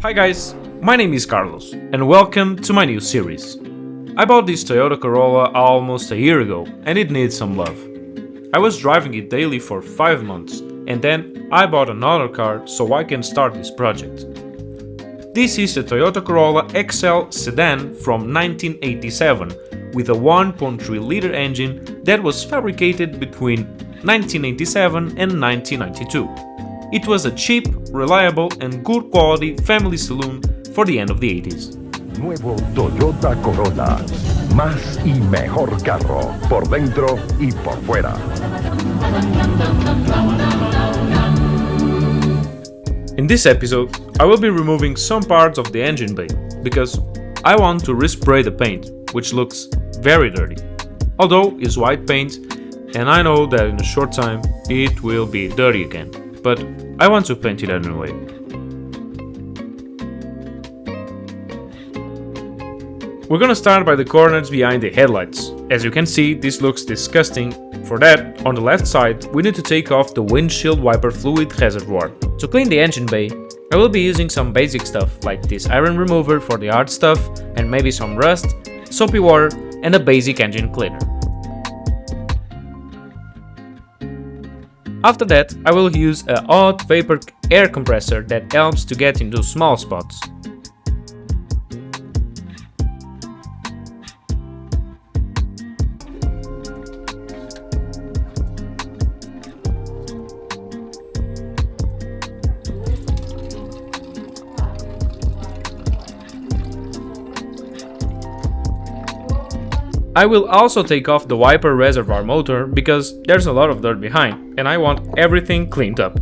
Hi guys, my name is Carlos and welcome to my new series. I bought this Toyota Corolla almost a year ago and it needs some love. I was driving it daily for 5 months and then I bought another car so I can start this project. This is a Toyota Corolla XL sedan from 1987 with a 1.3 liter engine that was fabricated between 1987 and 1992. It was a cheap, reliable and good quality family saloon for the end of the 80s. Nuevo Toyota Corolla. Más y mejor carro, por dentro y por fuera. In this episode, I will be removing some parts of the engine bay, because I want to respray the paint, which looks very dirty. Although it's white paint, and I know that in a short time it will be dirty again, but I want to paint it anyway. We're gonna start by the corners behind the headlights. As you can see, this looks disgusting. For that, on the left side, we need to take off the windshield wiper fluid reservoir. To clean the engine bay, I will be using some basic stuff like this iron remover for the hard stuff and maybe some rust, soapy water and a basic engine cleaner. After that, I will use a hot vapor air compressor that helps to get into small spots. I will also take off the wiper reservoir motor because there's a lot of dirt behind and I want everything cleaned up.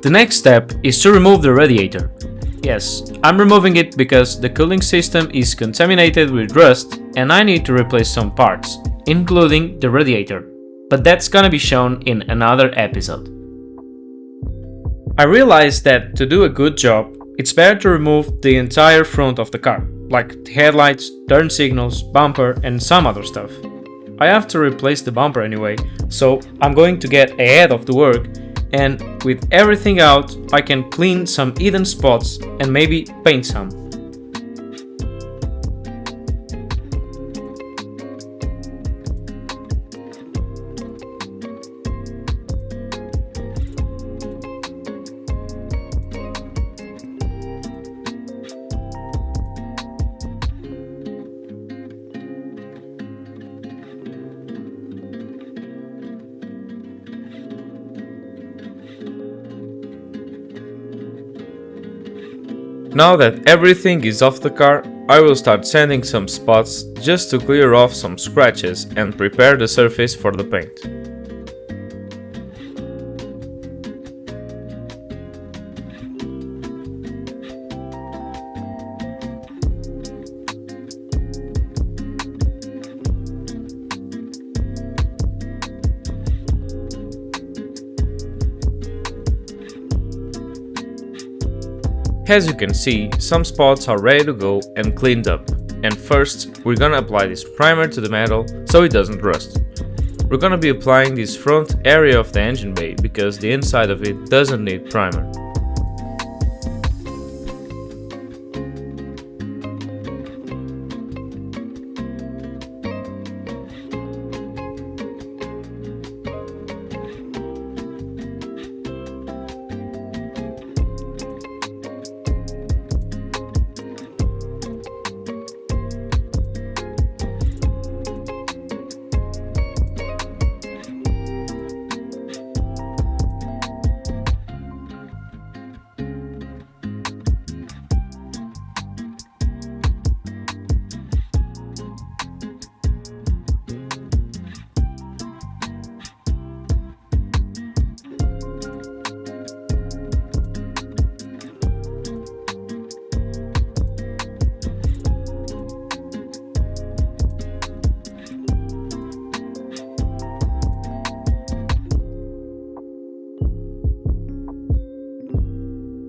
The next step is to remove the radiator. Yes, I'm removing it because the cooling system is contaminated with rust and I need to replace some parts, including the radiator, but that's gonna be shown in another episode. I realized that to do a good job, it's better to remove the entire front of the car, like the headlights, turn signals, bumper and some other stuff. I have to replace the bumper anyway, so I'm going to get ahead of the work, and with everything out, I can clean some hidden spots and maybe paint some. Now that everything is off the car, I will start sanding some spots just to clear off some scratches and prepare the surface for the paint. As you can see, some spots are ready to go and cleaned up, and first we're gonna apply this primer to the metal so it doesn't rust. We're gonna be applying this front area of the engine bay because the inside of it doesn't need primer.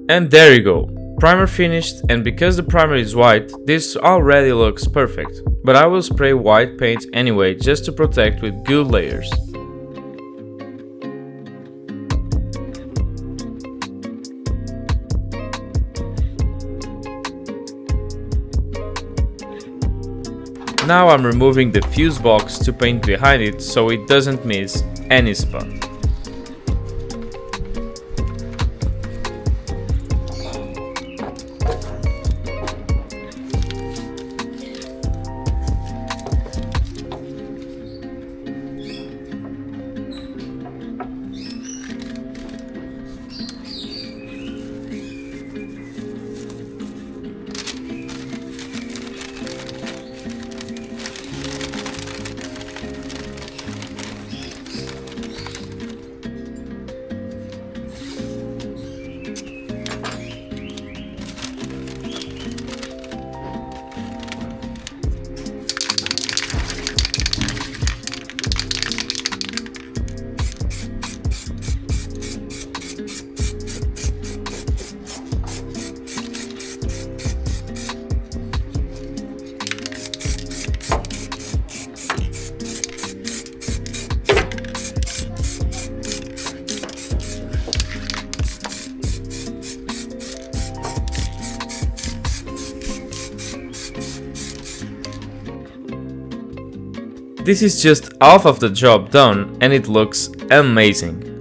And there you go, primer finished, and because the primer is white, this already looks perfect, but I will spray white paint anyway just to protect with good layers. Now I'm removing the fuse box to paint behind it so it doesn't miss any spot. This is just half of the job done and it looks amazing.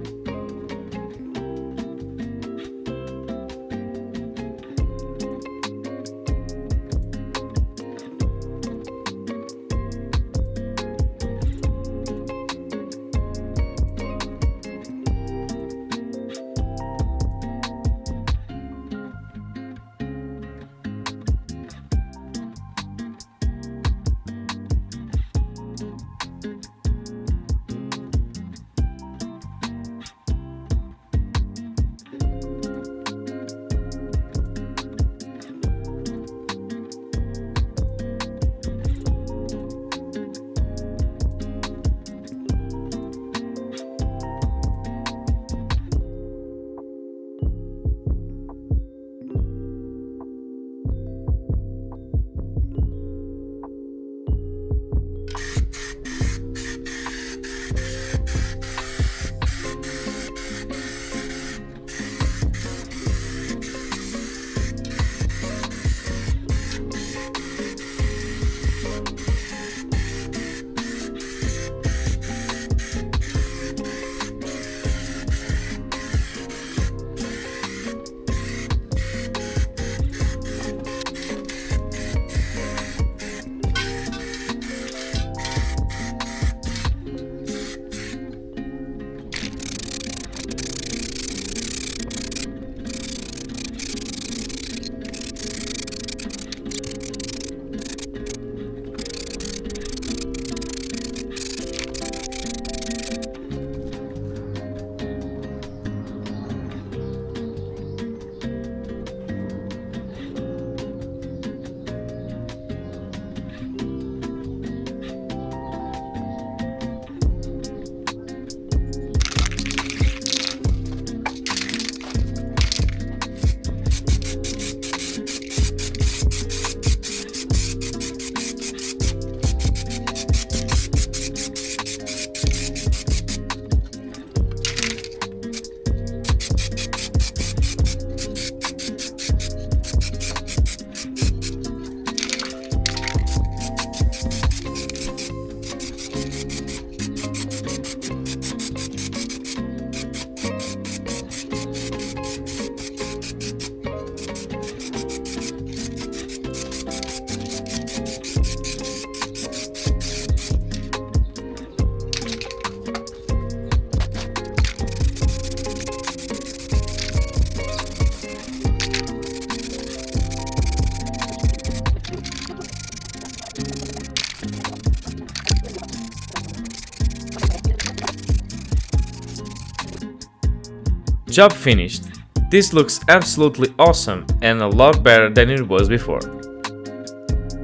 Job finished. This looks absolutely awesome and a lot better than it was before.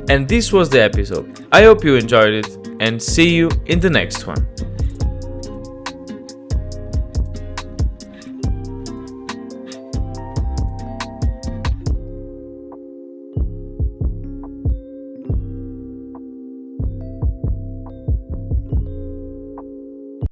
And this was the episode. I hope you enjoyed it and see you in the next one.